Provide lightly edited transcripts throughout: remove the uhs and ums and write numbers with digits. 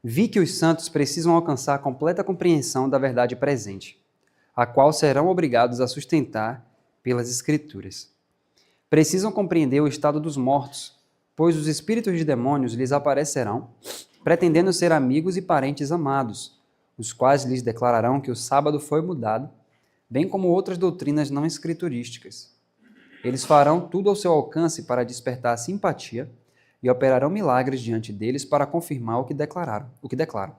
Vi que os santos precisam alcançar a completa compreensão da verdade presente, a qual serão obrigados a sustentar pelas Escrituras. Precisam compreender o estado dos mortos, pois os espíritos de demônios lhes aparecerão, pretendendo ser amigos e parentes amados, os quais lhes declararão que o sábado foi mudado, bem como outras doutrinas não escriturísticas. Eles farão tudo ao seu alcance para despertar simpatia e operarão milagres diante deles para confirmar o que declaram.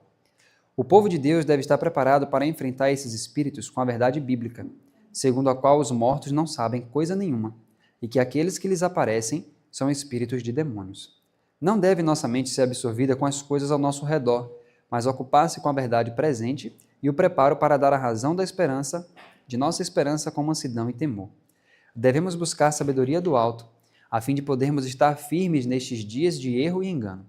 O povo de Deus deve estar preparado para enfrentar esses espíritos com a verdade bíblica, segundo a qual os mortos não sabem coisa nenhuma, e que aqueles que lhes aparecem são espíritos de demônios. Não deve nossa mente ser absorvida com as coisas ao nosso redor, mas ocupar-se com a verdade presente e o preparo para dar a razão da esperança, de nossa esperança com mansidão e temor. Devemos buscar a sabedoria do alto, a fim de podermos estar firmes nestes dias de erro e engano.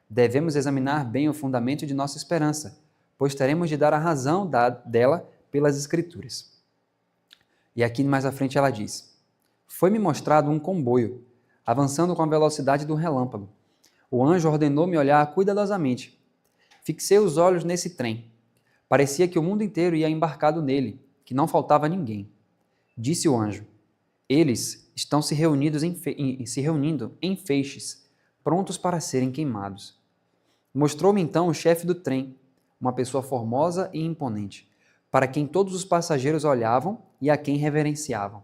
Devemos examinar bem o fundamento de nossa esperança, pois teremos de dar a razão dela pelas Escrituras. E aqui mais à frente ela diz: foi-me mostrado um comboio, avançando com a velocidade do relâmpago. O anjo ordenou-me olhar cuidadosamente. Fixei os olhos nesse trem. Parecia que o mundo inteiro ia embarcado nele, que não faltava ninguém. Disse o anjo: eles estão se reunindo em feixes, prontos para serem queimados. Mostrou-me então o chefe do trem, uma pessoa formosa e imponente, para quem todos os passageiros olhavam e a quem reverenciavam.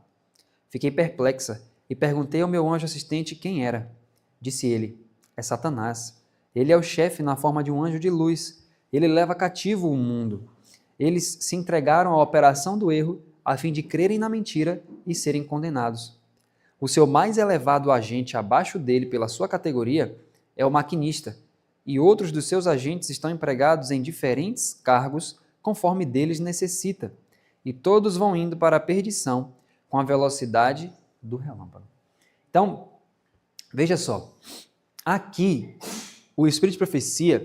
Fiquei perplexa e perguntei ao meu anjo assistente quem era. Disse ele: é Satanás. Ele é o chefe na forma de um anjo de luz. Ele leva cativo o mundo. Eles se entregaram à operação do erro a fim de crerem na mentira e serem condenados. O seu mais elevado agente abaixo dele pela sua categoria é o maquinista, e outros dos seus agentes estão empregados em diferentes cargos conforme deles necessita, e todos vão indo para a perdição com a velocidade do relâmpago. Então, veja só, aqui o Espírito de Profecia,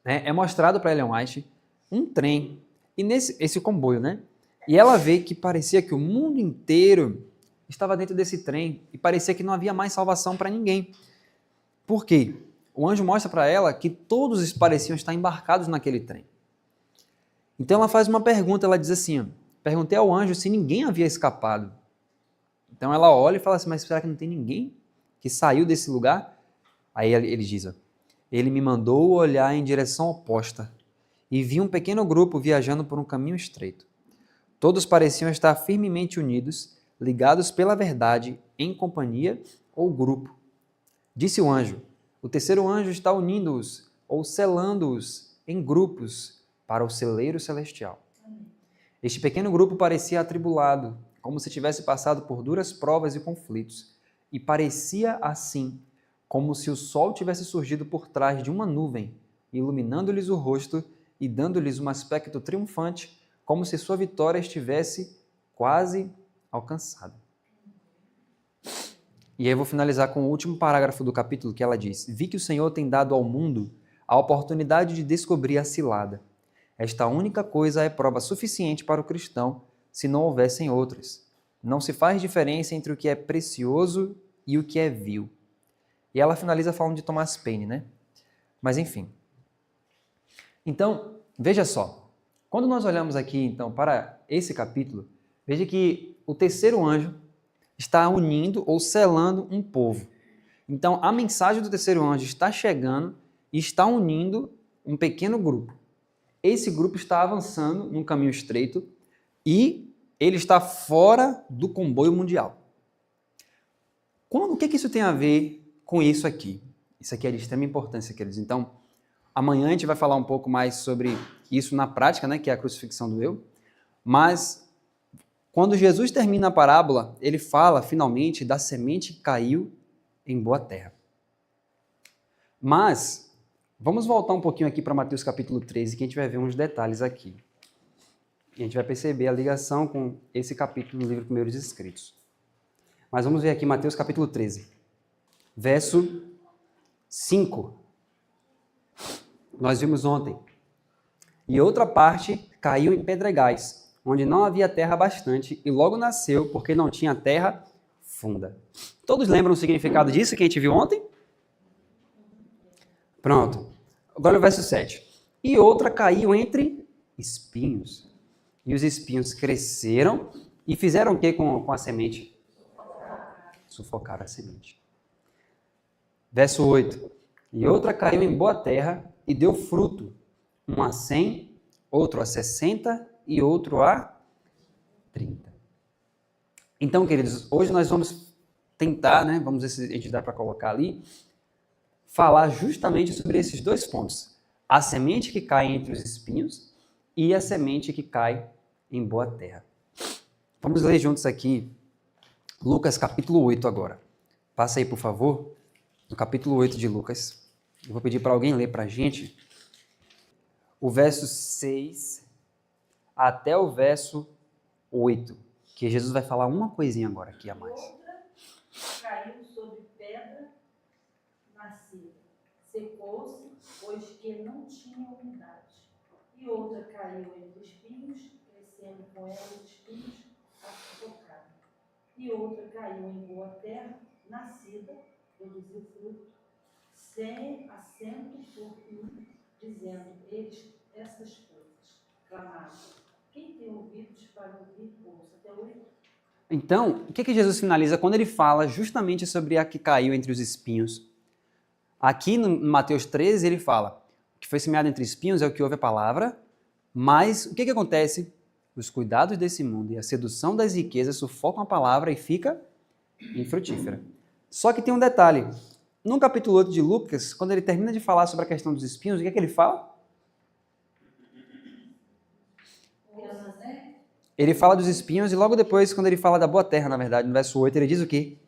né, é mostrado para Ellen White um trem, e esse comboio, né? E ela vê que parecia que o mundo inteiro estava dentro desse trem e parecia que não havia mais salvação para ninguém. Por quê? O anjo mostra para ela que todos pareciam estar embarcados naquele trem. Então ela faz uma pergunta, ela diz assim: perguntei ao anjo se ninguém havia escapado. Então ela olha e fala assim: mas será que não tem ninguém que saiu desse lugar? Aí ele diz: ele me mandou olhar em direção oposta e vi um pequeno grupo viajando por um caminho estreito. Todos pareciam estar firmemente unidos, ligados pela verdade, em companhia ou grupo. Disse o anjo: o terceiro anjo está unindo-os ou selando-os em grupos para o celeiro celestial. Este pequeno grupo parecia atribulado, como se tivesse passado por duras provas e conflitos, e parecia assim, como se o sol tivesse surgido por trás de uma nuvem, iluminando-lhes o rosto e dando-lhes um aspecto triunfante, como se sua vitória estivesse quase alcançada. E aí eu vou finalizar com o último parágrafo do capítulo, que ela diz: vi que o Senhor tem dado ao mundo a oportunidade de descobrir a cilada. Esta única coisa é prova suficiente para o cristão, se não houvessem outras. Não se faz diferença entre o que é precioso e o que é vil. E ela finaliza falando de Thomas Paine, né? Mas enfim. Então, veja só. Quando nós olhamos aqui, então, para esse capítulo, veja que o terceiro anjo está unindo ou selando um povo. Então, a mensagem do terceiro anjo está chegando e está unindo um pequeno grupo. Esse grupo está avançando num caminho estreito e ele está fora do comboio mundial. O que isso tem a ver com isso aqui? Isso aqui é de extrema importância, queridos. Então, amanhã a gente vai falar um pouco mais sobre isso na prática, né, que é a crucifixão do eu. Mas, quando Jesus termina a parábola, ele fala, finalmente, da semente que caiu em boa terra. Mas, vamos voltar um pouquinho aqui para Mateus capítulo 13, que a gente vai ver uns detalhes aqui. E a gente vai perceber a ligação com esse capítulo do livro Primeiros Escritos. Mas vamos ver aqui Mateus capítulo 13, verso 5. Nós vimos ontem. E outra parte caiu em pedregais, onde não havia terra bastante, e logo nasceu, porque não tinha terra funda. Todos lembram o significado disso que a gente viu ontem? Pronto. Agora o verso 7. E outra caiu entre espinhos. E os espinhos cresceram e fizeram o que com a semente? Sufocaram a semente. Verso 8. E outra caiu em boa terra e deu fruto. Um a 100, outro a 60 e outro a 30. Então, queridos, hoje nós vamos tentar, né? Vamos ver se a gente dá para colocar ali, falar justamente sobre esses dois pontos. A semente que cai entre os espinhos e a semente que cai em boa terra. Vamos ler juntos aqui Lucas capítulo 8 agora. Passa aí, por favor, no capítulo 8 de Lucas. Eu vou pedir para alguém ler para a gente o verso 6 até o verso 8, que Jesus vai falar uma coisinha agora aqui a mais. Outra caiu sobre pedra macia, secou-se, pois que não tinha umidade. E outra caiu entre espinhos, crescendo com ela os espinhos a sufocar. E outra caiu em boa terra, nascida, produziu fruto, sem assento por um, dizendo eles essas coisas. Clamaram. Quem tem ouvidos para ouvir, ouça. Até 8. Então, o que Jesus finaliza quando ele fala justamente sobre a que caiu entre os espinhos? Aqui no Mateus 13 ele fala que foi semeado entre espinhos é o que ouve a palavra, mas o que acontece? Os cuidados desse mundo e a sedução das riquezas sufocam a palavra e fica infrutífera. Só que tem um detalhe. No capítulo 8 de Lucas, quando ele termina de falar sobre a questão dos espinhos, o que ele fala? Ele fala dos espinhos e logo depois, quando ele fala da boa terra, na verdade, no verso 8, ele diz o quê?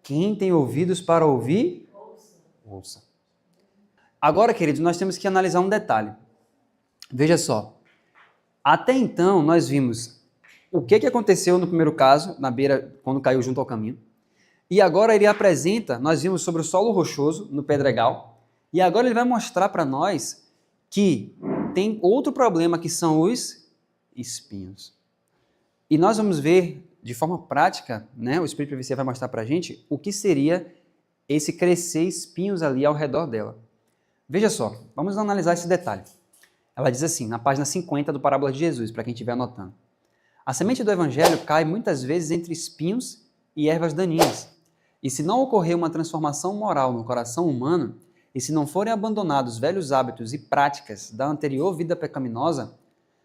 Quem tem ouvidos para ouvir, ouça. Agora, queridos, nós temos que analisar um detalhe. Veja só. Até então, nós vimos o que aconteceu no primeiro caso, na beira, quando caiu junto ao caminho. E agora ele apresenta, nós vimos sobre o solo rochoso, no pedregal. E agora ele vai mostrar para nós que tem outro problema, que são os espinhos. E nós vamos ver de forma prática, né? O Espírito Profecia vai mostrar para a gente o que seria esse crescer espinhos ali ao redor dela. Veja só, vamos analisar esse detalhe. Ela diz assim, na página 50 do Parábola de Jesus, para quem estiver anotando. A semente do Evangelho cai muitas vezes entre espinhos e ervas daninhas. E se não ocorrer uma transformação moral no coração humano, e se não forem abandonados velhos hábitos e práticas da anterior vida pecaminosa,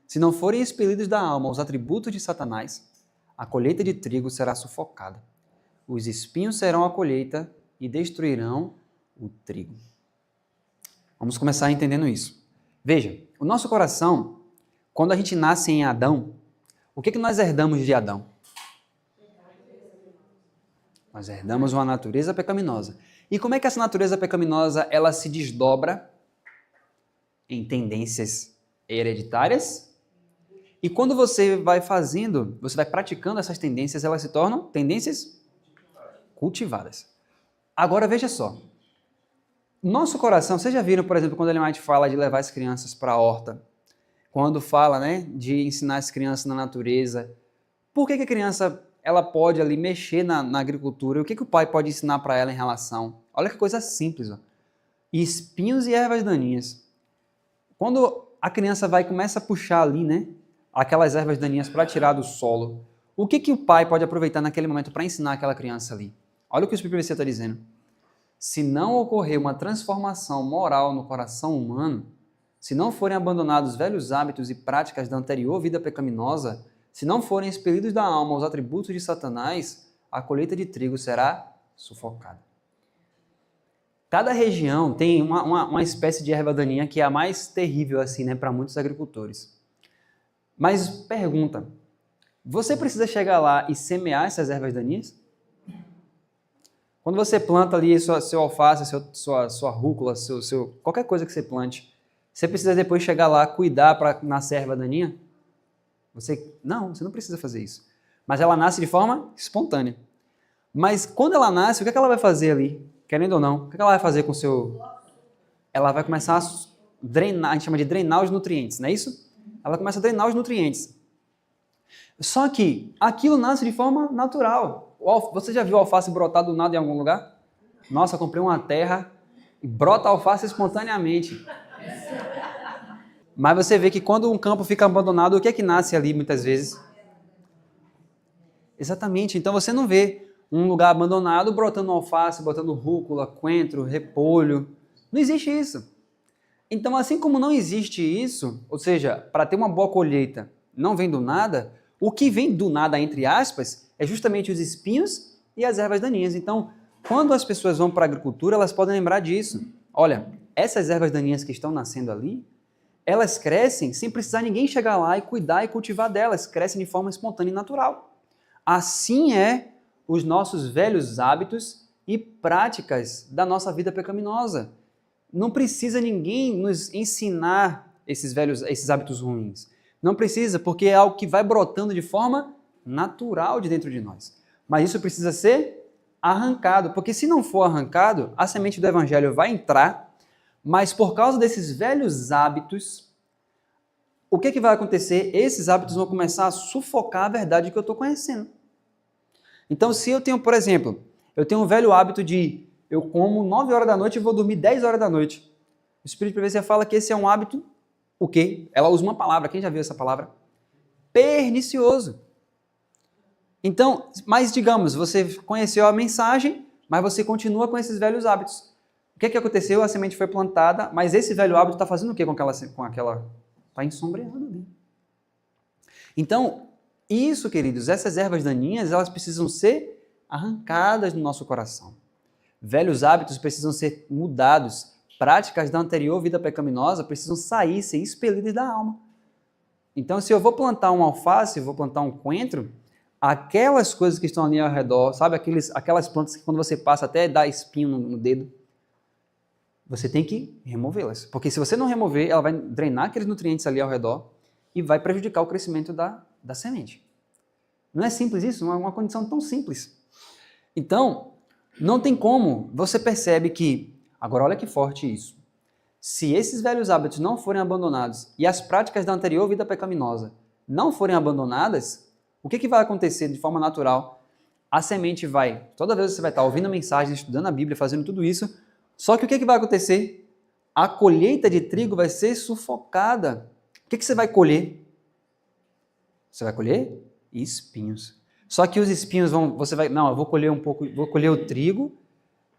se não forem expelidos da alma os atributos de Satanás, a colheita de trigo será sufocada. Os espinhos serão a colheita e destruirão o trigo. Vamos começar entendendo isso. Veja, o nosso coração, quando a gente nasce em Adão, o que nós herdamos de Adão? Nós herdamos uma natureza pecaminosa. E como é que essa natureza pecaminosa ela se desdobra em tendências hereditárias? E quando você vai fazendo, você vai praticando essas tendências, elas se tornam tendências cultivadas. Agora veja só. Nosso coração, vocês já viram, por exemplo, quando a Ellen White fala de levar as crianças para a horta, quando fala, né, de ensinar as crianças na natureza, por que a criança ela pode ali mexer na agricultura? O que o pai pode ensinar para ela em relação? Olha que coisa simples, ó. Espinhos e ervas daninhas. Quando a criança começa a puxar ali, né, aquelas ervas daninhas para tirar do solo, o que o pai pode aproveitar naquele momento para ensinar aquela criança ali? Olha o que o Espírito está dizendo. Se não ocorrer uma transformação moral no coração humano, se não forem abandonados velhos hábitos e práticas da anterior vida pecaminosa, se não forem expelidos da alma os atributos de Satanás, a colheita de trigo será sufocada. Cada região tem uma espécie de erva daninha que é a mais terrível assim, né, para muitos agricultores. Mas pergunta, você precisa chegar lá e semear essas ervas daninhas? Quando você planta ali seu alface, sua rúcula, qualquer coisa que você plante, você precisa depois chegar lá, cuidar para nascer erva daninha? Não, você não precisa fazer isso. Mas ela nasce de forma espontânea. Mas quando ela nasce, o que ela vai fazer ali? Querendo ou não, o que ela vai fazer com o seu... Ela vai começar a drenar, a gente chama de drenar os nutrientes, não é isso? Ela começa a drenar os nutrientes. Só que aquilo nasce de forma natural. Você já viu alface brotar do nada em algum lugar? Nossa, comprei uma terra Brota alface espontaneamente. Mas você vê que quando um campo fica abandonado, o que é que nasce ali muitas vezes? Exatamente. Então você não vê um lugar abandonado brotando alface, brotando rúcula, coentro, repolho. Não existe isso. Então, assim como não existe isso, ou seja, para ter uma boa colheita não vem do nada, o que vem do nada, entre aspas, é justamente os espinhos e as ervas daninhas. Então, quando as pessoas vão para a agricultura, elas podem lembrar disso. Olha, essas ervas daninhas que estão nascendo ali, elas crescem sem precisar ninguém chegar lá e cuidar e cultivar delas, crescem de forma espontânea e natural. Assim é os nossos velhos hábitos e práticas da nossa vida pecaminosa. Não precisa ninguém nos ensinar esses hábitos ruins. Não precisa, porque é algo que vai brotando de forma natural de dentro de nós. Mas isso precisa ser arrancado, porque se não for arrancado, a semente do evangelho vai entrar, mas por causa desses velhos hábitos, o que vai acontecer? Esses hábitos vão começar a sufocar a verdade que eu estou conhecendo. Então, se eu tenho, por exemplo, eu tenho um velho hábito de eu como 9 horas da noite e vou dormir 10 horas da noite. O Espírito de Profecia fala que esse é um hábito, o quê? Ela usa uma palavra, quem já viu essa palavra? Pernicioso. Então, mas digamos, você conheceu a mensagem, mas você continua com esses velhos hábitos. O que aconteceu? A semente foi plantada, mas esse velho hábito está fazendo o quê com aquela... Está enssombreando ali. Então, isso, queridos, essas ervas daninhas, elas precisam ser arrancadas do nosso coração. Velhos hábitos precisam ser mudados. Práticas da anterior vida pecaminosa precisam sair, ser expelidas da alma. Então, se eu vou plantar um alface, vou plantar um coentro, aquelas coisas que estão ali ao redor, sabe, aquelas plantas que quando você passa até dá espinho no dedo, você tem que removê-las. Porque se você não remover, ela vai drenar aqueles nutrientes ali ao redor e vai prejudicar o crescimento da semente. Não é simples isso? Não é uma condição tão simples. Então, não tem como. Você percebe que, agora olha que forte isso, se esses velhos hábitos não forem abandonados e as práticas da anterior vida pecaminosa não forem abandonadas, o que vai acontecer de forma natural? A semente vai, toda vez você vai estar ouvindo mensagens, estudando a Bíblia, fazendo tudo isso, só que o que vai acontecer? A colheita de trigo vai ser sufocada. O que você vai colher? Você vai colher espinhos. Só que os espinhos eu vou colher um pouco, vou colher o trigo,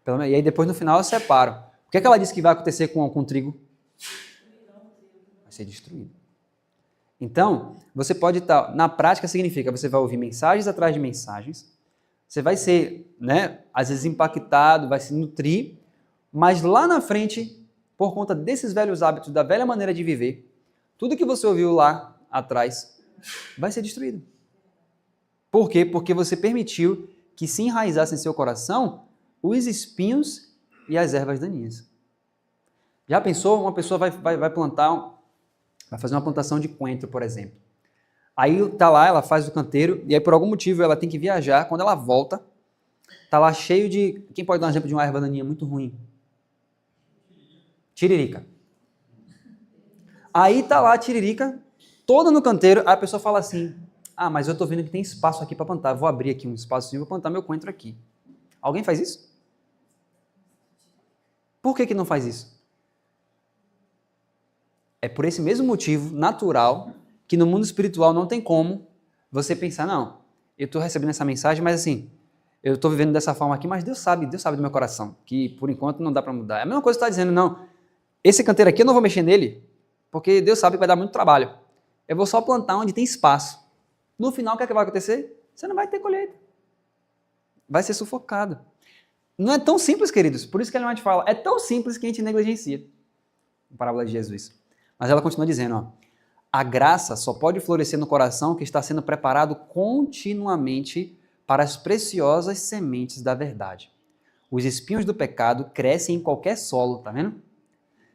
e aí depois no final eu separo. O que ela disse que vai acontecer com o trigo? Vai ser destruído. Então, você pode estar, na prática significa, você vai ouvir mensagens atrás de mensagens, você vai ser, às vezes impactado, vai se nutrir, mas lá na frente, por conta desses velhos hábitos, da velha maneira de viver, tudo que você ouviu lá atrás vai ser destruído. Por quê? Porque você permitiu que se enraizasse em seu coração os espinhos e as ervas daninhas. Já pensou? Uma pessoa vai fazer uma plantação de coentro, por exemplo. Aí tá lá, ela faz o canteiro, e aí por algum motivo ela tem que viajar. Quando ela volta, tá lá cheio de... Quem pode dar um exemplo de uma erva daninha muito ruim? Tiririca. Aí tá lá a tiririca, toda no canteiro, aí a pessoa fala assim, mas eu tô vendo que tem espaço aqui para plantar, vou abrir aqui um espaçozinho, vou plantar meu coentro aqui. Alguém faz isso? Por que não faz isso? É por esse mesmo motivo natural que no mundo espiritual não tem como você pensar, não, eu estou recebendo essa mensagem, mas assim, eu estou vivendo dessa forma aqui, mas Deus sabe do meu coração, que por enquanto não dá para mudar. É a mesma coisa que você está dizendo, não, esse canteiro aqui eu não vou mexer nele, porque Deus sabe que vai dar muito trabalho. Eu vou só plantar onde tem espaço. No final, o que é que vai acontecer? Você não vai ter colheita. Vai ser sufocado. Não é tão simples, queridos. Por isso que ela te fala, é tão simples que a gente negligencia. A parábola de Jesus. Mas ela continua dizendo, a graça só pode florescer no coração que está sendo preparado continuamente para as preciosas sementes da verdade. Os espinhos do pecado crescem em qualquer solo, tá vendo?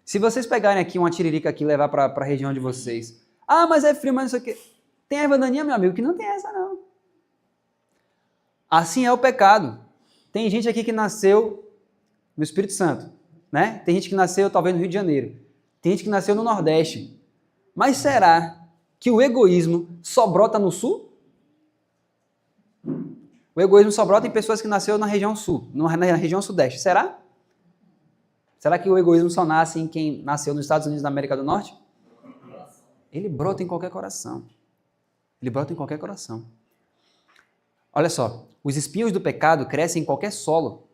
Se vocês pegarem aqui uma tiririca aqui e levar para a região de vocês, mas é frio, mas não sei o quê. Tem erva daninha, meu amigo, que não tem essa não. Assim é o pecado. Tem gente aqui que nasceu no Espírito Santo, né? Tem gente que nasceu talvez no Rio de Janeiro. Tem gente que nasceu no Nordeste. Mas será que o egoísmo só brota no Sul? O egoísmo só brota em pessoas que nasceram na região Sul, na região Sudeste. Será? Será que o egoísmo só nasce em quem nasceu nos Estados Unidos da América do Norte? Ele brota em qualquer coração. Ele brota em qualquer coração. Olha só, os espinhos do pecado crescem em qualquer solo.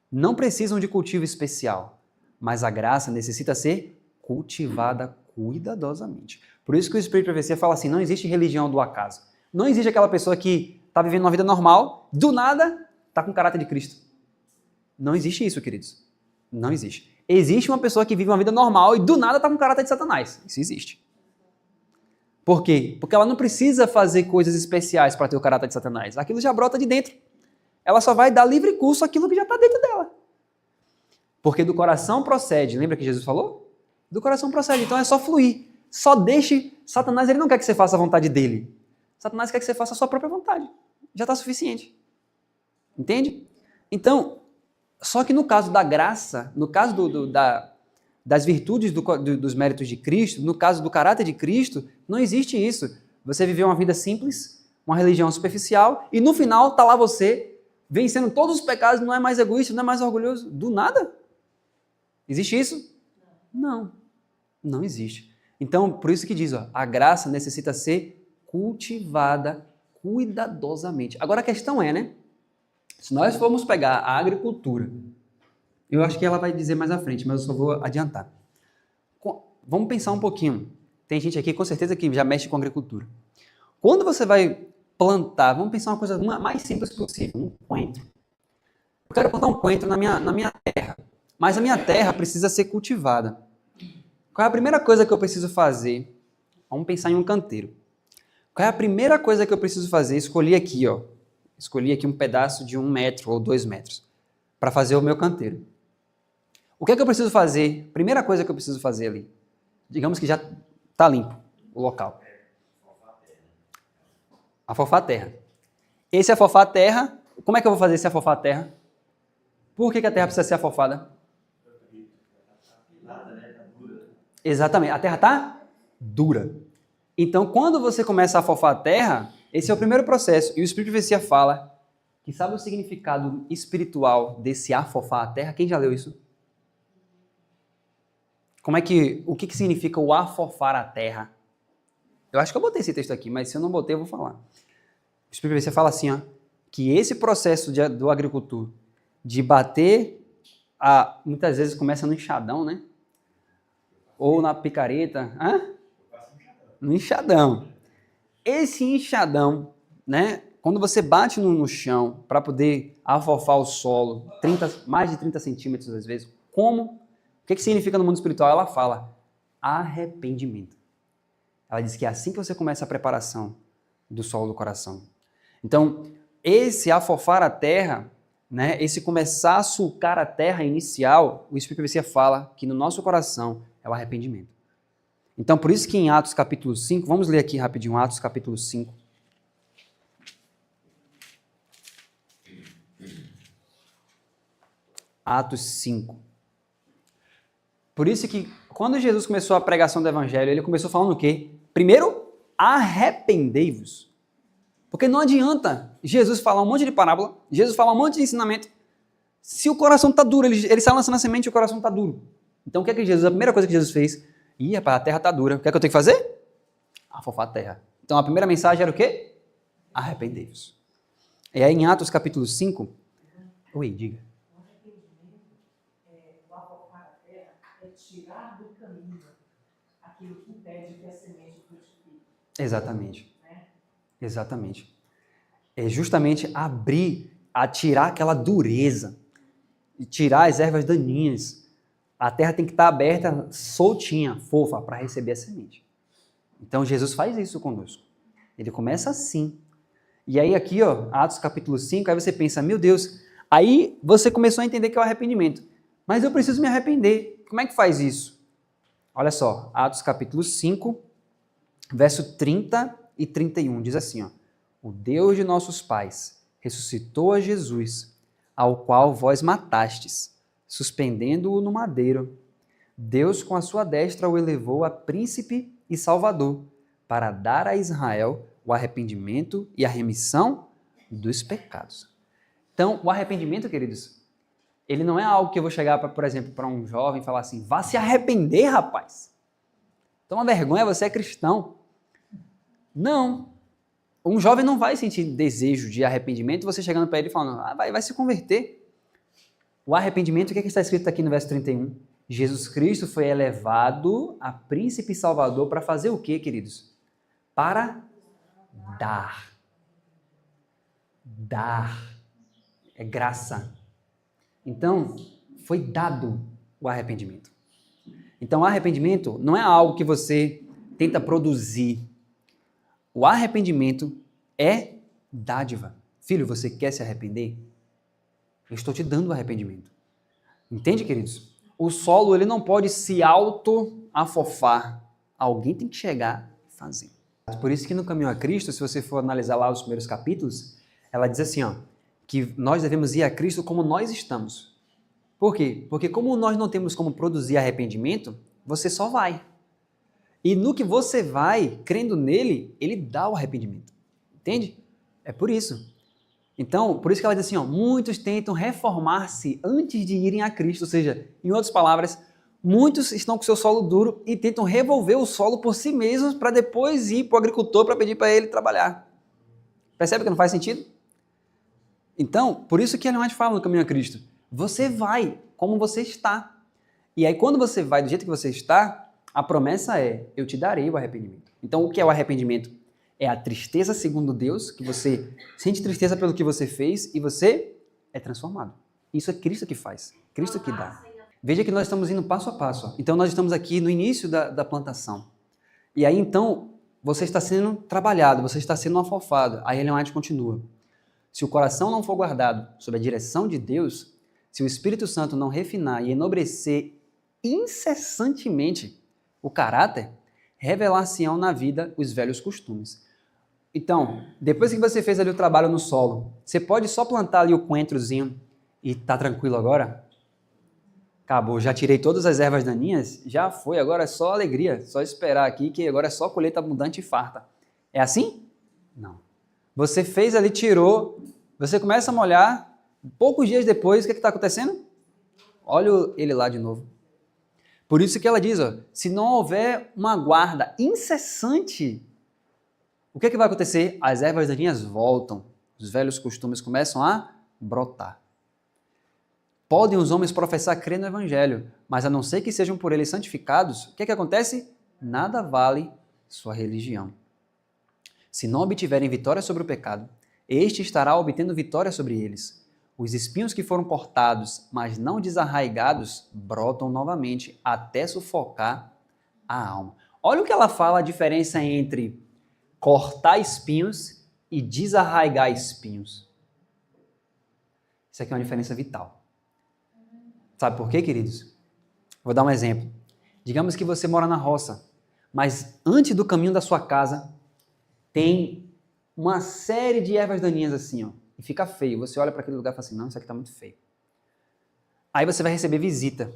Não precisam de cultivo especial, mas a graça necessita ser cultivada cuidadosamente. Por isso que o Espírito de Profecia fala assim, não existe religião do acaso. Não existe aquela pessoa que está vivendo uma vida normal, do nada está com o caráter de Cristo. Não existe isso, queridos. Não existe. Existe uma pessoa que vive uma vida normal e do nada está com o caráter de Satanás. Isso existe. Por quê? Porque ela não precisa fazer coisas especiais para ter o caráter de Satanás. Aquilo já brota de dentro. Ela só vai dar livre curso àquilo que já está dentro dela. Porque do coração procede. Lembra que Jesus falou? Do coração procede. Então é só fluir. Só deixe. Satanás, ele não quer que você faça a vontade dele. Satanás quer que você faça a sua própria vontade. Já está suficiente. Entende? Então, só que no caso da graça, no caso das virtudes dos méritos de Cristo, no caso do caráter de Cristo, não existe isso. Você viveu uma vida simples, uma religião superficial, e no final está lá você, vencendo todos os pecados, não é mais egoísta, não é mais orgulhoso, do nada. Existe isso? Não. Não existe. Então, por isso que diz, ó, a graça necessita ser cultivada cuidadosamente. Agora a questão é, né? Se nós formos pegar a agricultura, eu acho que ela vai dizer mais à frente, mas eu só vou adiantar. Vamos pensar um pouquinho. Tem gente aqui com certeza que já mexe com agricultura. Quando você vai plantar, vamos pensar uma coisa mais simples possível, um coentro. Eu quero plantar um coentro na minha terra, mas a minha terra precisa ser cultivada. Qual é a primeira coisa que eu preciso fazer? Vamos pensar em um canteiro. Qual é a primeira coisa que eu preciso fazer? Escolhi aqui um pedaço de 1 metro ou 2 metros para fazer o meu canteiro. O que é que eu preciso fazer? Primeira coisa que eu preciso fazer ali. Digamos que já está limpo o local. Afofar a terra. Esse afofar a terra, como é que eu vou fazer esse afofar a terra? Por que a terra precisa ser afofada? Exatamente, a terra está dura. Então, quando você começa a afofar a terra, esse é o primeiro processo. E o Espírito de Profecia fala que sabe o significado espiritual desse afofar a terra? Quem já leu isso? O que significa o afofar a terra? Eu acho que eu botei esse texto aqui, mas se eu não botei, eu vou falar. O Espírito de Profecia fala assim, ó, que esse processo do agricultor de bater, muitas vezes começa no enxadão, né? Ou na picareta. No enxadão. Esse enxadão, né? Quando você bate no chão para poder afofar o solo, mais de 30 centímetros às vezes, como? O que significa no mundo espiritual? Ela fala arrependimento. Ela diz que é assim que você começa a preparação do solo do coração. Então, esse afofar a terra, né, esse começar a sulcar a terra inicial, o Espírito de Profecia fala que no nosso coração é o arrependimento. Então, por isso que em Atos capítulo 5, vamos ler aqui rapidinho, Atos capítulo 5. Atos 5. Por isso que quando Jesus começou a pregação do evangelho, ele começou falando o quê? Primeiro, arrependei-vos. Porque não adianta Jesus falar um monte de parábola, Jesus falar um monte de ensinamento, se o coração está duro, ele sai lançando a semente e o coração está duro. Então, a primeira coisa que Jesus fez? Rapaz, a terra está dura. O que é que eu tenho que fazer? Afofar a terra. Então, a primeira mensagem era o quê? Arrependei-vos. E aí, em Atos capítulo 5... Oi, diga. O arrependimento, o afofar a terra, é tirar do caminho aquilo que impede que a semente frutifique. Exatamente. Né? Exatamente. É justamente tirar aquela dureza, e tirar as ervas daninhas. A terra tem que estar aberta, soltinha, fofa, para receber a semente. Então, Jesus faz isso conosco. Ele começa assim. E aí aqui, ó, Atos capítulo 5, aí você pensa, meu Deus, aí você começou a entender que é o arrependimento. Mas eu preciso me arrepender. Como é que faz isso? Olha só, Atos capítulo 5, verso 30 e 31, diz assim, ó, o Deus de nossos pais ressuscitou a Jesus, ao qual vós matastes, suspendendo-o no madeiro. Deus com a sua destra o elevou a príncipe e salvador, para dar a Israel o arrependimento e a remissão dos pecados. Então, o arrependimento, queridos, ele não é algo que eu vou chegar, por exemplo, para um jovem e falar assim, vá se arrepender, rapaz. Toma vergonha, você é cristão. Não. Um jovem não vai sentir desejo de arrependimento, você chegando para ele e falando, vai se converter. O arrependimento, o que está escrito aqui no verso 31? Jesus Cristo foi elevado a príncipe e salvador para fazer o quê, queridos? Para dar. Dar. É graça. Então, foi dado o arrependimento. Então, o arrependimento não é algo que você tenta produzir. O arrependimento é dádiva. Filho, você quer se arrepender? Eu estou te dando o arrependimento. Entende, queridos? O solo ele não pode se auto-afofar. Alguém tem que chegar e fazer. Por isso que no Caminho a Cristo, se você for analisar lá os primeiros capítulos, ela diz assim, que nós devemos ir a Cristo como nós estamos. Por quê? Porque como nós não temos como produzir arrependimento, você só vai. E no que você vai, crendo nele, ele dá o arrependimento. Entende? É por isso. Então, por isso que ela diz assim, muitos tentam reformar-se antes de irem a Cristo. Ou seja, em outras palavras, muitos estão com o seu solo duro e tentam revolver o solo por si mesmos para depois ir para o agricultor para pedir para ele trabalhar. Percebe que não faz sentido? Então, por isso que a Ellen White fala no Caminho a Cristo. Você vai como você está. E aí, quando você vai do jeito que você está, a promessa é, eu te darei o arrependimento. Então, o que é o arrependimento? É a tristeza segundo Deus, que você sente tristeza pelo que você fez e você é transformado. Isso é Cristo que faz, Cristo que dá. Veja que nós estamos indo passo a passo. Então, nós estamos aqui no início da plantação. E aí, então, você está sendo trabalhado, você está sendo afofado. Aí Ellen White continua. Se o coração não for guardado sob a direção de Deus, se o Espírito Santo não refinar e enobrecer incessantemente o caráter, revelar-se-ão na vida os velhos costumes. Então, depois que você fez ali o trabalho no solo, você pode só plantar ali o coentrozinho e tá tranquilo agora? Acabou, já tirei todas as ervas daninhas, já foi, agora é só alegria, só esperar aqui que agora é só colheita abundante e farta. É assim? Não. Você fez ali, tirou, você começa a molhar, poucos dias depois, o que está acontecendo? Olha ele lá de novo. Por isso que ela diz, se não houver uma guarda incessante, o que vai acontecer? As ervas daninhas voltam, os velhos costumes começam a brotar. Podem os homens professar crer no Evangelho, mas a não ser que sejam por eles santificados, o que acontece? Nada vale sua religião. Se não obtiverem vitória sobre o pecado, este estará obtendo vitória sobre eles. Os espinhos que foram cortados, mas não desarraigados, brotam novamente até sufocar a alma. Olha o que ela fala, a diferença entre cortar espinhos e desarraigar espinhos. Isso aqui é uma diferença vital. Sabe por quê, queridos? Vou dar um exemplo. Digamos que você mora na roça, mas antes do caminho da sua casa tem uma série de ervas daninhas assim, e fica feio. Você olha para aquele lugar e fala assim, não, isso aqui está muito feio. Aí você vai receber visita.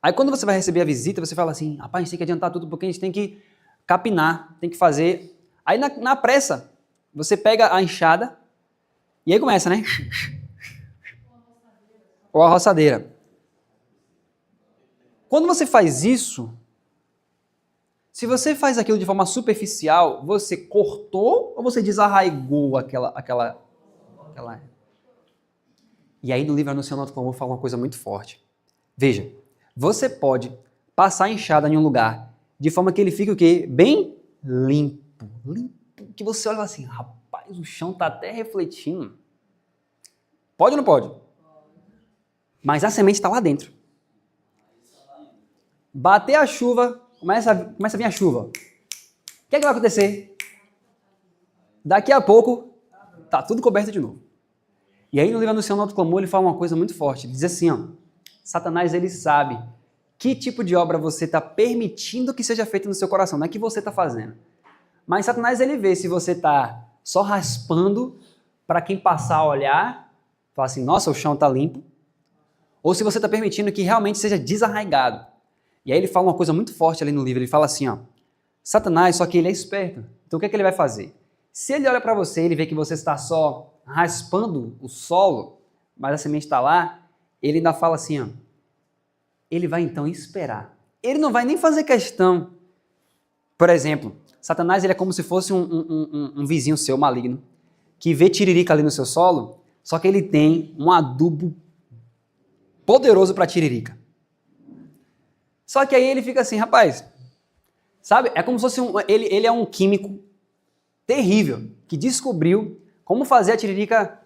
Aí quando você vai receber a visita, você fala assim, rapaz, a gente tem que adiantar tudo porque a gente tem que capinar, tem que fazer. Aí na pressa, você pega a enxada e aí começa, né? Ou a roçadeira. Quando você faz isso, se você faz aquilo de forma superficial, você cortou ou você desarraigou aquela... E aí no livro Anunciando Outro Clamor fala uma coisa muito forte. Veja, você pode passar a enxada em um lugar de forma que ele fique o quê? Bem limpo. Limpo, que você olha assim, rapaz, o chão está até refletindo. Pode ou não pode? Mas a semente está lá dentro. Bater a chuva, começa a vir a chuva. O que vai acontecer? Daqui a pouco, tá tudo coberto de novo. E aí no livro Anunciando Outro Clamor, ele fala uma coisa muito forte. Ele diz assim, Satanás, ele sabe que tipo de obra você está permitindo que seja feita no seu coração. Não é que você está fazendo. Mas Satanás, ele vê se você está só raspando para quem passar a olhar, falar assim, nossa, o chão está limpo. Ou se você está permitindo que realmente seja desarraigado. E aí ele fala uma coisa muito forte ali no livro. Ele fala assim, Satanás, só que ele é esperto. Então o que ele vai fazer? Se ele olha para você, ele vê que você está só raspando o solo, mas a semente está lá, ele ainda fala assim, ó, ele vai então esperar. Ele não vai nem fazer questão. Por exemplo, Satanás ele é como se fosse um vizinho seu maligno, que vê tiririca ali no seu solo, só que ele tem um adubo poderoso para tiririca. Só que aí ele fica assim, rapaz, sabe? É como se fosse ele é um químico terrível, que descobriu como fazer a tiririca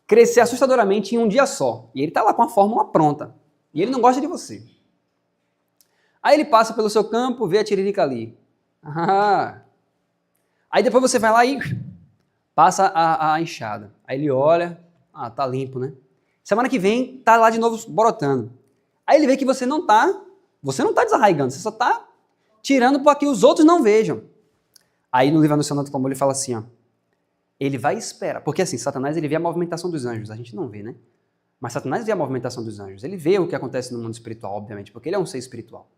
crescer assustadoramente em um dia só. E ele tá lá com a fórmula pronta. E ele não gosta de você. Aí ele passa pelo seu campo, vê a tiririca ali. Ah. Aí depois você vai lá e passa a enxada. Aí ele olha, tá limpo, né? Semana que vem, tá lá de novo brotando. Aí ele vê que você não tá desarraigando, você só tá tirando para que os outros não vejam. Aí no livro Anunciando o Clamor ele fala assim, ó, ele vai esperar, porque assim, Satanás ele vê a movimentação dos anjos, a gente não vê, né? Mas Satanás vê a movimentação dos anjos, ele vê o que acontece no mundo espiritual, obviamente, porque ele é um ser espiritual.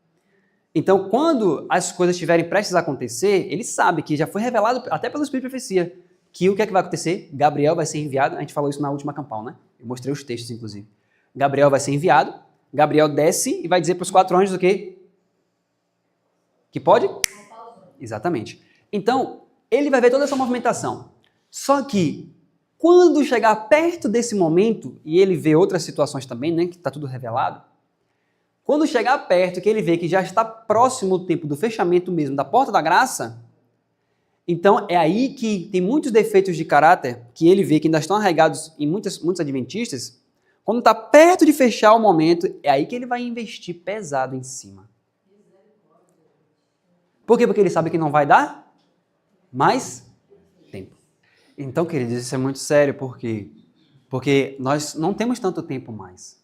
Então, quando as coisas estiverem prestes a acontecer, ele sabe que já foi revelado, até pelo Espírito de Profecia, que o que é que vai acontecer? Gabriel vai ser enviado, a gente falou isso na última campal, né? Eu mostrei os textos, inclusive. Gabriel vai ser enviado, Gabriel desce e vai dizer para os 4 anjos o quê? Que pode? Exatamente. Então, ele vai ver toda essa movimentação. Só que, quando chegar perto desse momento, e ele vê outras situações também, né, que está tudo revelado, quando chegar perto, que ele vê que já está próximo o tempo do fechamento mesmo da porta da graça, então é aí que tem muitos defeitos de caráter que ele vê que ainda estão arraigados em muitos adventistas. Quando está perto de fechar o momento, é aí que ele vai investir pesado em cima. Por quê? Porque ele sabe que não vai dar mais tempo. Então, queridos, isso é muito sério, por quê? Porque nós não temos tanto tempo mais.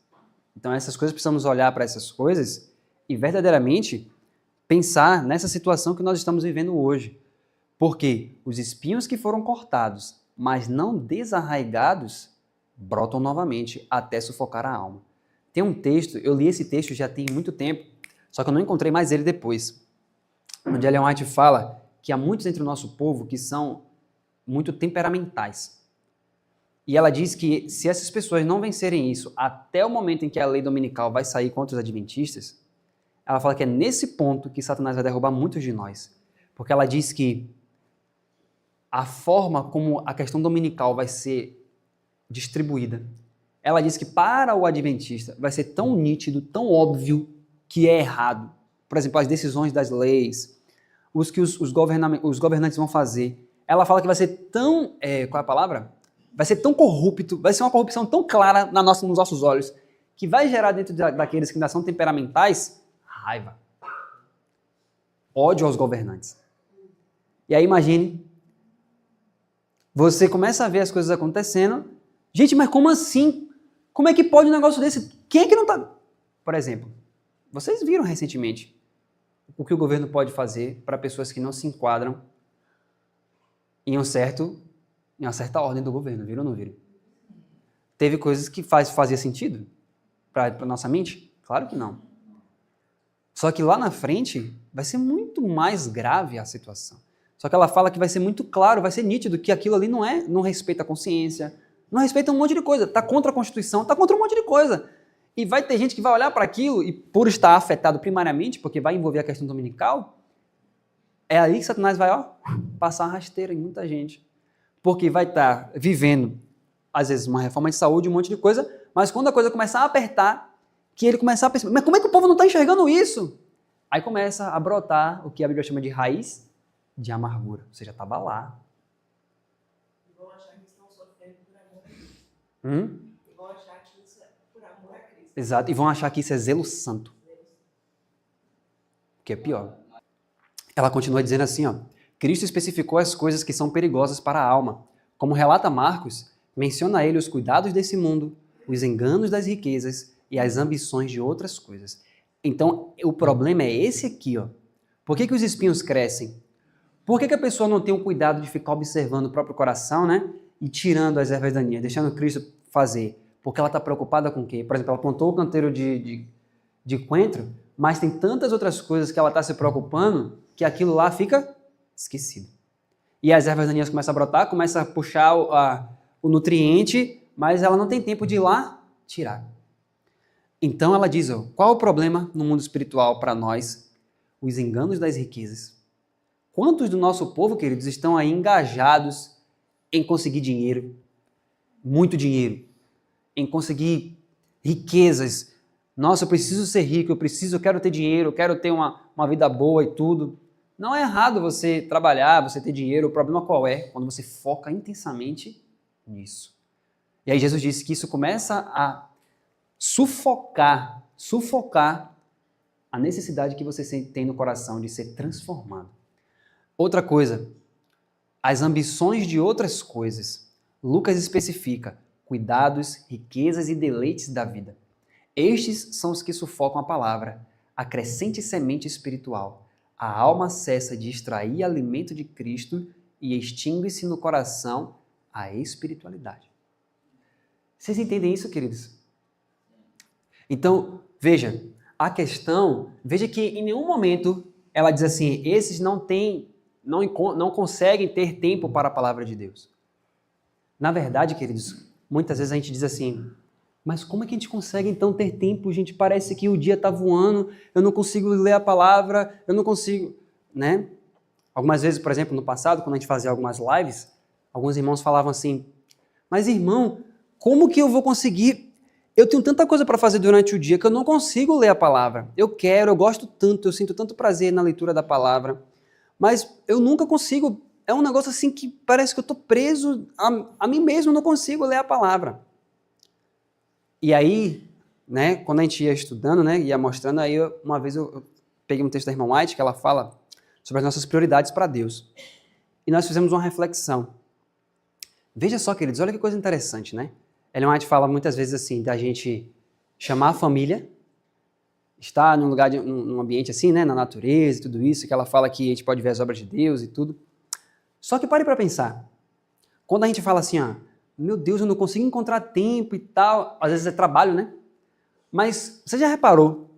Então, essas coisas, precisamos olhar para essas coisas e verdadeiramente pensar nessa situação que nós estamos vivendo hoje. Porque os espinhos que foram cortados, mas não desarraigados, brotam novamente até sufocar a alma. Tem um texto, eu li esse texto já tem muito tempo, só que eu não encontrei mais ele depois, onde Ellen White fala que há muitos entre o nosso povo que são muito temperamentais. E ela diz que se essas pessoas não vencerem isso até o momento em que a lei dominical vai sair contra os adventistas, ela fala que é nesse ponto que Satanás vai derrubar muitos de nós. Porque ela diz que a forma como a questão dominical vai ser distribuída, ela diz que para o adventista vai ser tão nítido, tão óbvio que é errado. Por exemplo, as decisões das leis, os que os governantes vão fazer. Ela fala que vai ser tão, qual é a palavra? Vai ser tão corrupto, vai ser uma corrupção tão clara nos nossos olhos, que vai gerar dentro daqueles que ainda são temperamentais, raiva, ódio aos governantes. E aí imagine, você começa a ver as coisas acontecendo, gente, mas como assim? Como é que pode um negócio desse? Quem é que não tá... Por exemplo, vocês viram recentemente o que o governo pode fazer para pessoas que não se enquadram em uma certa ordem do governo, viram ou não viram? Teve coisas que fazia sentido para nossa mente? Claro que não. Só que lá na frente vai ser muito mais grave a situação. Só que ela fala que vai ser muito claro, vai ser nítido que aquilo ali não respeita a consciência, não respeita um monte de coisa, está contra a Constituição, está contra um monte de coisa. E vai ter gente que vai olhar para aquilo e por estar afetado primariamente, porque vai envolver a questão dominical, é aí que Satanás vai passar a rasteira em muita gente. Porque vai estar vivendo, às vezes, uma reforma de saúde, um monte de coisa, mas quando a coisa começar a apertar, que ele começar a pensar, mas como é que o povo não está enxergando isso? Aí começa a brotar o que a Bíblia chama de raiz de amargura. Ou seja, estava lá. E vão achar que estão sofrendo por amor a Cristo. E vão achar que isso é por amor a Cristo. Exato, e vão achar que isso é zelo santo. Que é pior. Ela continua dizendo assim, ó, Cristo especificou as coisas que são perigosas para a alma. Como relata Marcos, menciona ele os cuidados desse mundo, os enganos das riquezas e as ambições de outras coisas. Então, o problema é esse aqui, ó. Por que os espinhos crescem? Por que a pessoa não tem o cuidado de ficar observando o próprio coração, né? E tirando as ervas daninhas, deixando Cristo fazer? Porque ela está preocupada com o quê? Por exemplo, ela plantou o canteiro de coentro, mas tem tantas outras coisas que ela está se preocupando que aquilo lá fica esquecido. E as ervas daninhas começam a brotar, começam a puxar o nutriente, mas ela não tem tempo de ir lá tirar. Então ela diz, ó, qual o problema no mundo espiritual para nós? Os enganos das riquezas. Quantos do nosso povo, queridos, estão aí engajados em conseguir dinheiro, muito dinheiro, em conseguir riquezas? Nossa, eu preciso ser rico, eu quero ter dinheiro, eu quero ter uma vida boa e tudo. Não é errado você trabalhar, você ter dinheiro, o problema qual é? Quando você foca intensamente nisso. E aí Jesus disse que isso começa a sufocar a necessidade que você tem no coração de ser transformado. Outra coisa, as ambições de outras coisas. Lucas especifica cuidados, riquezas e deleites da vida. Estes são os que sufocam a palavra, a crescente semente espiritual. A alma cessa de extrair alimento de Cristo e extingue-se no coração a espiritualidade. Vocês entendem isso, queridos? Então, veja, veja que em nenhum momento ela diz assim, esses não conseguem ter tempo para a palavra de Deus. Na verdade, queridos, muitas vezes a gente diz assim, mas como é que a gente consegue então ter tempo, gente? Parece que o dia está voando, eu não consigo ler a palavra, eu não consigo, né? Algumas vezes, por exemplo, no passado, quando a gente fazia algumas lives, alguns irmãos falavam assim, mas irmão, como que eu vou conseguir? Eu tenho tanta coisa para fazer durante o dia que eu não consigo ler a palavra. Eu gosto tanto, eu sinto tanto prazer na leitura da palavra, mas eu nunca consigo. É um negócio assim que parece que eu estou preso a mim mesmo, eu não consigo ler a palavra. E aí, né, quando a gente ia estudando, né, ia mostrando, aí uma vez eu peguei um texto da irmã White que ela fala sobre as nossas prioridades para Deus. E nós fizemos uma reflexão. Veja só, queridos, olha que coisa interessante, né? Ellen White fala muitas vezes assim, da gente chamar a família, estar num lugar, num ambiente assim, né, na natureza e tudo isso, que ela fala que a gente pode ver as obras de Deus e tudo. Só que pare para pensar. Quando a gente fala assim, meu Deus, eu não consigo encontrar tempo e tal, às vezes é trabalho, né? Mas você já reparou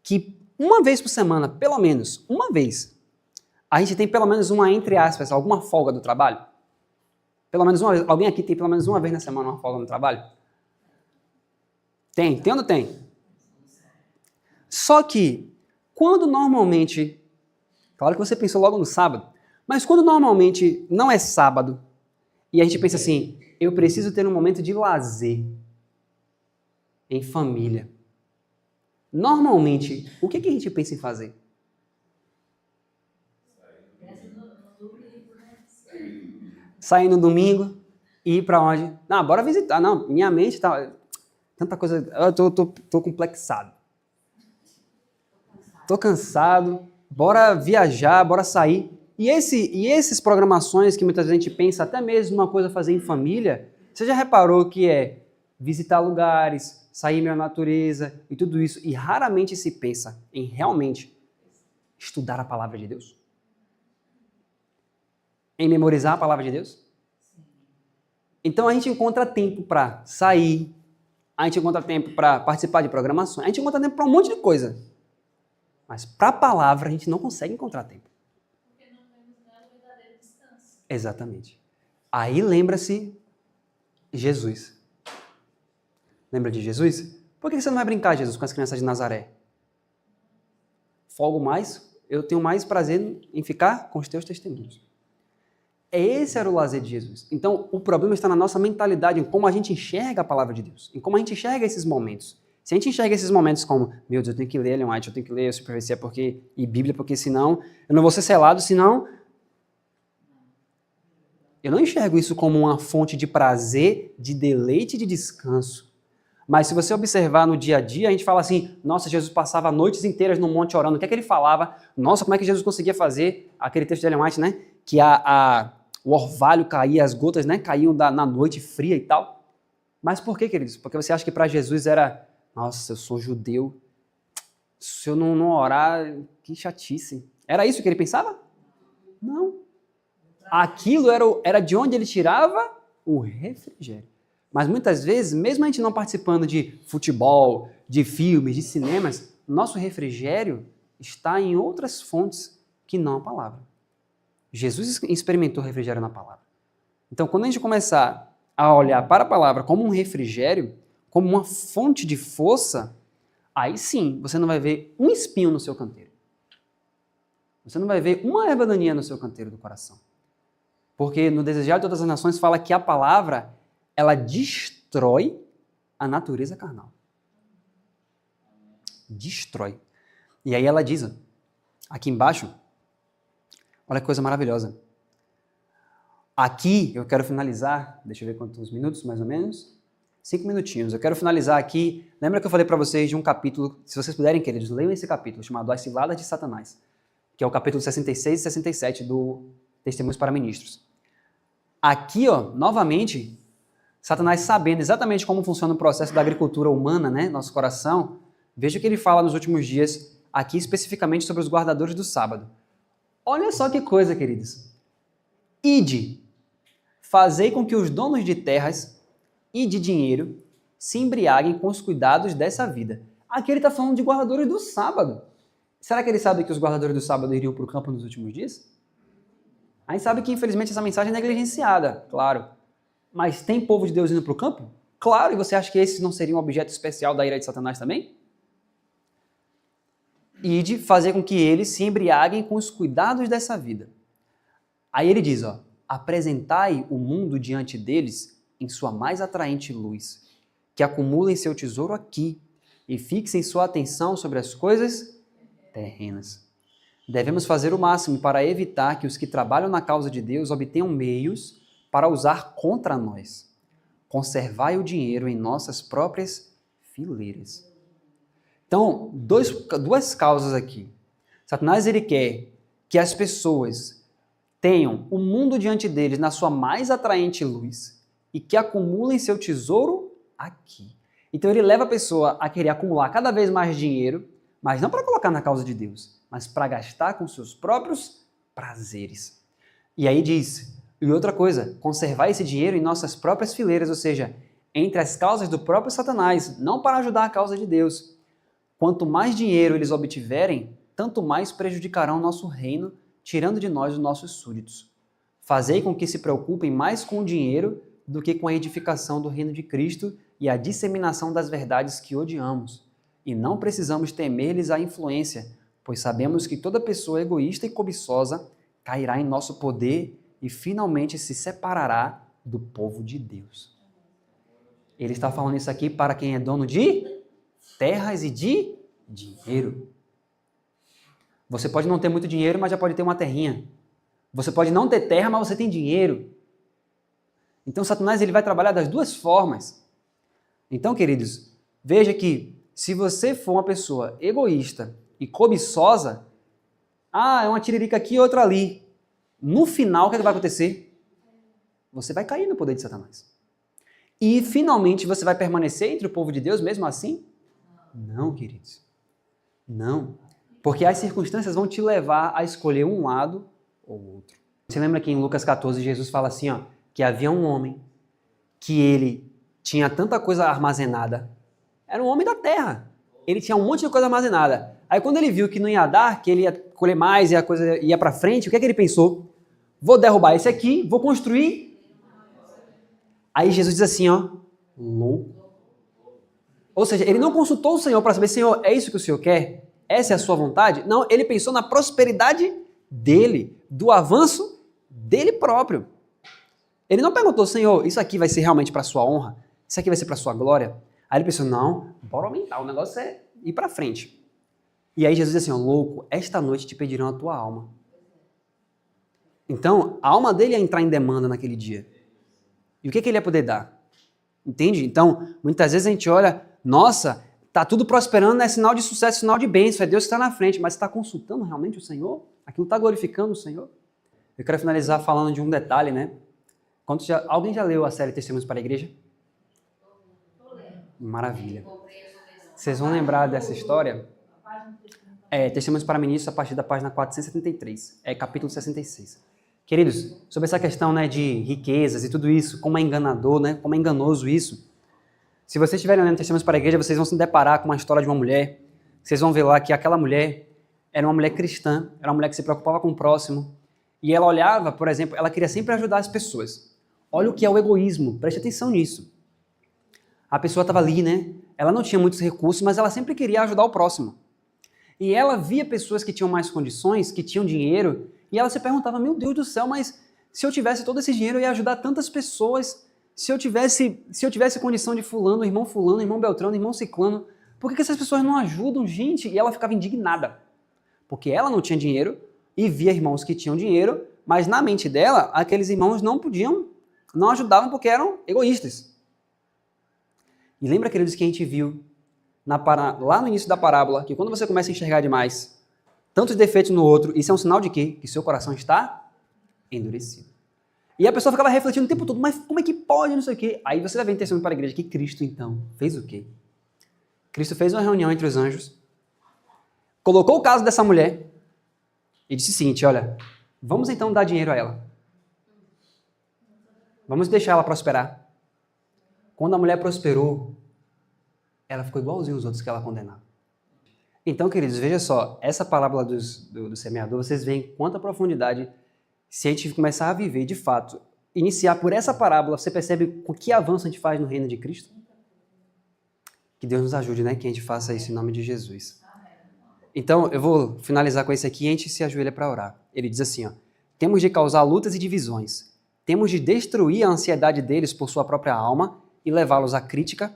que uma vez por semana, pelo menos, uma vez, a gente tem pelo menos uma, entre aspas, alguma folga do trabalho? Pelo menos uma vez. Alguém aqui tem pelo menos uma vez na semana uma folga no trabalho? Tem ou não tem? Só que, quando normalmente, claro que você pensou logo no sábado, mas quando normalmente não é sábado, e a gente pensa assim, eu preciso ter um momento de lazer em família. Normalmente, o que a gente pensa em fazer? Sair no domingo e ir para onde? Não, bora visitar. Não, minha mente tá... Tanta coisa... Eu tô complexado. Tô cansado. Bora viajar, bora sair. E esses programações que muitas vezes a gente pensa, até mesmo uma coisa a fazer em família, você já reparou que é visitar lugares, sair na natureza e tudo isso, e raramente se pensa em realmente estudar a palavra de Deus? Em memorizar a palavra de Deus? Então a gente encontra tempo para sair, a gente encontra tempo para participar de programações, a gente encontra tempo para um monte de coisa. Mas para a palavra a gente não consegue encontrar tempo. Porque não temos nela o verdadeiro descanso. Exatamente. Aí lembra-se Jesus. Lembra de Jesus? Por que você não vai brincar, Jesus, com as crianças de Nazaré? Eu tenho mais prazer em ficar com os teus testemunhos. Esse era o lazer de Jesus. Então, o problema está na nossa mentalidade, em como a gente enxerga a palavra de Deus, em como a gente enxerga esses momentos. Se a gente enxerga esses momentos como, meu Deus, eu tenho que ler Ellen White, eu tenho que ler a Superfície e Bíblia, porque senão eu não vou ser selado, senão... Eu não enxergo isso como uma fonte de prazer, de deleite e de descanso. Mas se você observar no dia a dia, a gente fala assim, nossa, Jesus passava noites inteiras no monte orando. O que é que ele falava? Nossa, como é que Jesus conseguia fazer? Aquele texto de Ellen White, né? Que o orvalho caía, as gotas, né, caíam na noite fria e tal. Mas por quê, queridos? Porque você acha que para Jesus era, nossa, eu sou judeu, se eu não orar, que chatice. Era isso que ele pensava? Não. Aquilo era de onde ele tirava o refrigério. Mas muitas vezes, mesmo a gente não participando de futebol, de filmes, de cinemas, nosso refrigério está em outras fontes que não a palavra. Jesus experimentou refrigério na palavra. Então, quando a gente começar a olhar para a palavra como um refrigério, como uma fonte de força, aí sim você não vai ver um espinho no seu canteiro. Você não vai ver uma erva daninha no seu canteiro do coração. Porque no Desejar de Todas as Nações fala que a palavra, ela destrói a natureza carnal. Destrói. E aí ela diz, aqui embaixo, olha que coisa maravilhosa. Aqui, eu quero finalizar, deixa eu ver quantos minutos, mais ou menos. 5 minutinhos. Eu quero finalizar aqui. Lembra que eu falei para vocês de um capítulo, se vocês puderem, queridos, leiam esse capítulo, chamado As Ciladas de Satanás, que é o capítulo 66 e 67 do Testemunhos para Ministros. Aqui, novamente, Satanás, sabendo exatamente como funciona o processo da agricultura humana, né, nosso coração, veja o que ele fala nos últimos dias, aqui especificamente sobre os guardadores do sábado. Olha só que coisa, queridos. Ide, fazei com que os donos de terras e de dinheiro se embriaguem com os cuidados dessa vida. Aqui ele está falando de guardadores do sábado. Será que ele sabe que os guardadores do sábado iriam para o campo nos últimos dias? A gente sabe que, infelizmente, essa mensagem é negligenciada, claro. Mas tem povo de Deus indo para o campo? Claro, e você acha que esses não seriam um objeto especial da ira de Satanás também? E de fazer com que eles se embriaguem com os cuidados dessa vida. Aí ele diz, apresentai o mundo diante deles em sua mais atraente luz, que acumulem seu tesouro aqui e fixem sua atenção sobre as coisas terrenas. Devemos fazer o máximo para evitar que os que trabalham na causa de Deus obtenham meios para usar contra nós. Conservai o dinheiro em nossas próprias fileiras. Então, duas causas aqui. Satanás, ele quer que as pessoas tenham o mundo diante deles na sua mais atraente luz e que acumulem seu tesouro aqui. Então, ele leva a pessoa a querer acumular cada vez mais dinheiro, mas não para colocar na causa de Deus, mas para gastar com seus próprios prazeres. E aí diz, e outra coisa, conservar esse dinheiro em nossas próprias fileiras, ou seja, entre as causas do próprio Satanás, não para ajudar a causa de Deus. Quanto mais dinheiro eles obtiverem, tanto mais prejudicarão o nosso reino, tirando de nós os nossos súditos. Fazei com que se preocupem mais com o dinheiro do que com a edificação do reino de Cristo e a disseminação das verdades que odiamos. E não precisamos temer-lhes a influência, pois sabemos que toda pessoa egoísta e cobiçosa cairá em nosso poder e finalmente se separará do povo de Deus. Ele está falando isso aqui para quem é dono de terras e de dinheiro. Você pode não ter muito dinheiro, mas já pode ter uma terrinha. Você pode não ter terra, mas você tem dinheiro. Então, Satanás, ele vai trabalhar das duas formas. Então, queridos, veja que se você for uma pessoa egoísta e cobiçosa, é uma tiririca aqui e outra ali. No final, o que vai acontecer? Você vai cair no poder de Satanás. E, finalmente, você vai permanecer entre o povo de Deus mesmo assim? Não, queridos. Não. Porque as circunstâncias vão te levar a escolher um lado ou outro. Você lembra que em Lucas 14, Jesus fala assim, que havia um homem que ele tinha tanta coisa armazenada. Era um homem da terra. Ele tinha um monte de coisa armazenada. Aí quando ele viu que não ia dar, que ele ia colher mais e a coisa ia para frente, o que é que ele pensou? Vou derrubar esse aqui, vou construir. Aí Jesus diz assim, louco. Ou seja, ele não consultou o Senhor para saber, Senhor, é isso que o Senhor quer? Essa é a sua vontade? Não, ele pensou na prosperidade dele, do avanço dele próprio. Ele não perguntou, Senhor, isso aqui vai ser realmente para a sua honra? Isso aqui vai ser para a sua glória? Aí ele pensou, não, bora aumentar, o negócio é ir para frente. E aí Jesus diz assim, louco, esta noite te pedirão a tua alma. Então, a alma dele ia entrar em demanda naquele dia. E o que ele ia poder dar? Entende? Então, muitas vezes a gente olha, nossa, tá tudo prosperando, é sinal de sucesso, sinal de bênção, é Deus que está na frente, mas você está consultando realmente o Senhor? Aquilo está glorificando o Senhor? Eu quero finalizar falando de um detalhe, né? Alguém já leu a série Testemunhos para a Igreja? Maravilha. Vocês vão lembrar dessa história? Testemunhos para Ministros, a partir da página 473, capítulo 66. Queridos, sobre essa questão, né, de riquezas e tudo isso, como é enganador, né, como é enganoso isso. Se vocês estiverem lendo Testemunhos para a Igreja, vocês vão se deparar com uma história de uma mulher. Vocês vão ver lá que aquela mulher era uma mulher cristã, era uma mulher que se preocupava com o próximo. E ela olhava, por exemplo, ela queria sempre ajudar as pessoas. Olha o que é o egoísmo, preste atenção nisso. A pessoa estava ali, né, ela não tinha muitos recursos, mas ela sempre queria ajudar o próximo. E ela via pessoas que tinham mais condições, que tinham dinheiro, e ela se perguntava, meu Deus do céu, mas se eu tivesse todo esse dinheiro, eu ia ajudar tantas pessoas. Se eu tivesse condição de fulano, irmão Beltrano, irmão Ciclano, por que essas pessoas não ajudam, gente? E ela ficava indignada. Porque ela não tinha dinheiro e via irmãos que tinham dinheiro, mas na mente dela, aqueles irmãos não ajudavam porque eram egoístas. E lembra, queridos, que a gente viu lá no início da parábola, que quando você começa a enxergar demais tantos defeitos no outro, isso é um sinal de quê? Que seu coração está endurecido. E a pessoa ficava refletindo o tempo todo, mas como é que pode, não sei o quê? Aí você vai ver testemunho para a igreja que Cristo, então, fez o quê? Cristo fez uma reunião entre os anjos, colocou o caso dessa mulher e disse o seguinte, olha, vamos então dar dinheiro a ela. Vamos deixar ela prosperar. Quando a mulher prosperou, ela ficou igualzinho aos outros que ela condenava. Então, queridos, veja só, essa parábola do semeador, vocês veem quanta profundidade, se a gente começar a viver, de fato, iniciar por essa parábola, você percebe o que avanço a gente faz no reino de Cristo? Que Deus nos ajude, né? Que a gente faça isso em nome de Jesus. Então, eu vou finalizar com esse aqui e a gente se ajoelha para orar. Ele diz assim, ó, temos de causar lutas e divisões, temos de destruir a ansiedade deles por sua própria alma e levá-los à crítica,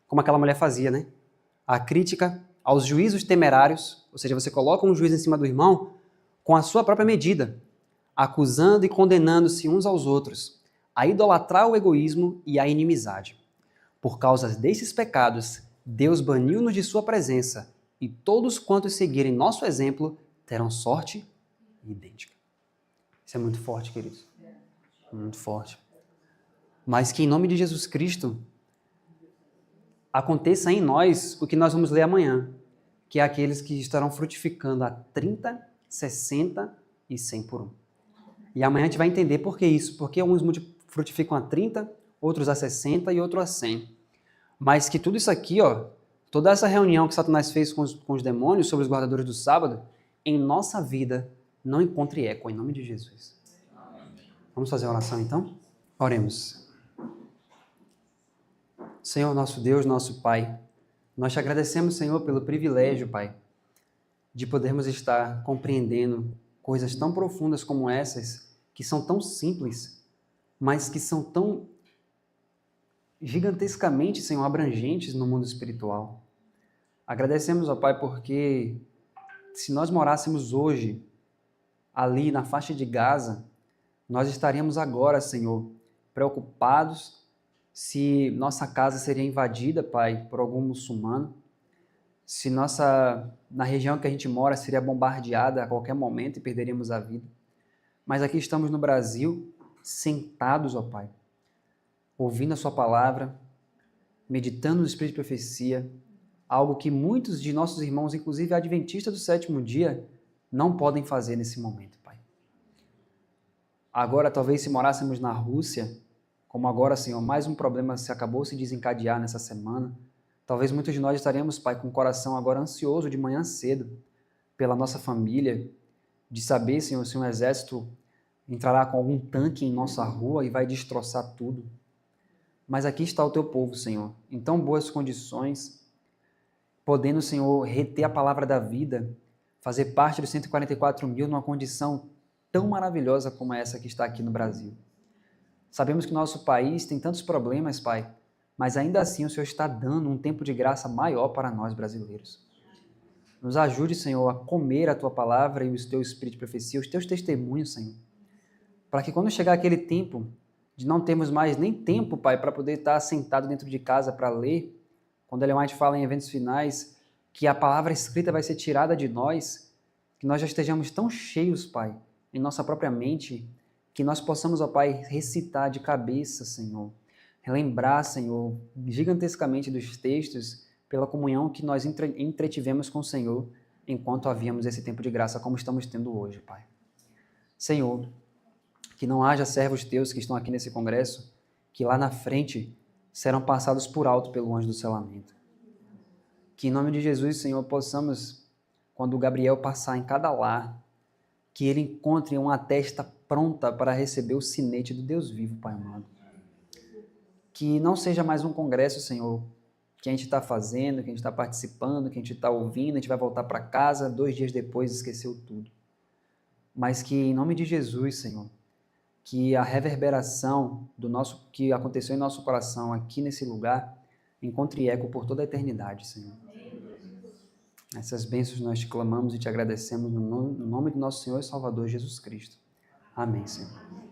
como aquela mulher fazia, né? A crítica, aos juízos temerários, ou seja, você coloca um juiz em cima do irmão com a sua própria medida, acusando e condenando-se uns aos outros, a idolatrar o egoísmo e a inimizade. Por causa desses pecados, Deus baniu-nos de sua presença, e todos quantos seguirem nosso exemplo terão sorte idêntica. Isso é muito forte, queridos. Muito forte. Mas que em nome de Jesus Cristo aconteça em nós o que nós vamos ler amanhã, que é aqueles que estarão frutificando a 30, 60 e 100 por um. E amanhã a gente vai entender por que isso, porque uns frutificam a 30, outros a 60 e outros a 100. Mas que tudo isso aqui, ó, toda essa reunião que Satanás fez com os demônios sobre os guardadores do sábado, em nossa vida não encontre eco, em nome de Jesus. Vamos fazer a oração então? Oremos. Senhor, nosso Deus, nosso Pai, nós te agradecemos, Senhor, pelo privilégio, Pai, de podermos estar compreendendo coisas tão profundas como essas, que são tão simples, mas que são tão gigantescamente, Senhor, abrangentes no mundo espiritual. Agradecemos, ó Pai, porque se nós morássemos hoje ali na faixa de Gaza, nós estaríamos agora, Senhor, preocupados se nossa casa seria invadida, Pai, por algum muçulmano, se na região que a gente mora seria bombardeada a qualquer momento e perderíamos a vida. Mas aqui estamos no Brasil, sentados, ó Pai, ouvindo a sua palavra, meditando no Espírito de Profecia, algo que muitos de nossos irmãos, inclusive adventistas do sétimo dia, não podem fazer nesse momento, Pai. Agora, talvez se morássemos na Rússia, como agora, Senhor, mais um problema se acabou de desencadear nessa semana, talvez muitos de nós estaremos, Pai, com o coração agora ansioso de manhã cedo, pela nossa família, de saber, Senhor, se um exército entrará com algum tanque em nossa rua e vai destroçar tudo. Mas aqui está o teu povo, Senhor, em tão boas condições, podendo, Senhor, reter a palavra da vida, fazer parte dos 144 mil numa condição tão maravilhosa como essa que está aqui no Brasil. Sabemos que nosso país tem tantos problemas, Pai, mas ainda assim o Senhor está dando um tempo de graça maior para nós brasileiros. Nos ajude, Senhor, a comer a Tua palavra e o Teu Espírito de Profecia, os Teus testemunhos, Senhor, para que quando chegar aquele tempo de não termos mais nem tempo, Pai, para poder estar sentado dentro de casa para ler, quando Ellen White fala em eventos finais, que a palavra escrita vai ser tirada de nós, que nós já estejamos tão cheios, Pai, em nossa própria mente, que nós possamos, ó Pai, recitar de cabeça, Senhor, relembrar, Senhor, gigantescamente dos textos, pela comunhão que nós entretivemos com o Senhor, enquanto havíamos esse tempo de graça, como estamos tendo hoje, Pai. Senhor, que não haja servos teus que estão aqui nesse congresso, que lá na frente serão passados por alto pelo anjo do selamento. Que em nome de Jesus, Senhor, possamos, quando o Gabriel passar em cada lar, que ele encontre uma testa pronta para receber o sinete do Deus vivo, Pai amado. Que não seja mais um congresso, Senhor, que a gente está fazendo, que a gente está participando, que a gente está ouvindo, a gente vai voltar para casa, 2 dias depois esqueceu tudo. Mas que em nome de Jesus, Senhor, que a reverberação que aconteceu em nosso coração aqui nesse lugar encontre eco por toda a eternidade, Senhor. Essas bênçãos nós te clamamos e te agradecemos no nome do nosso Senhor e Salvador Jesus Cristo. Amém, Senhor.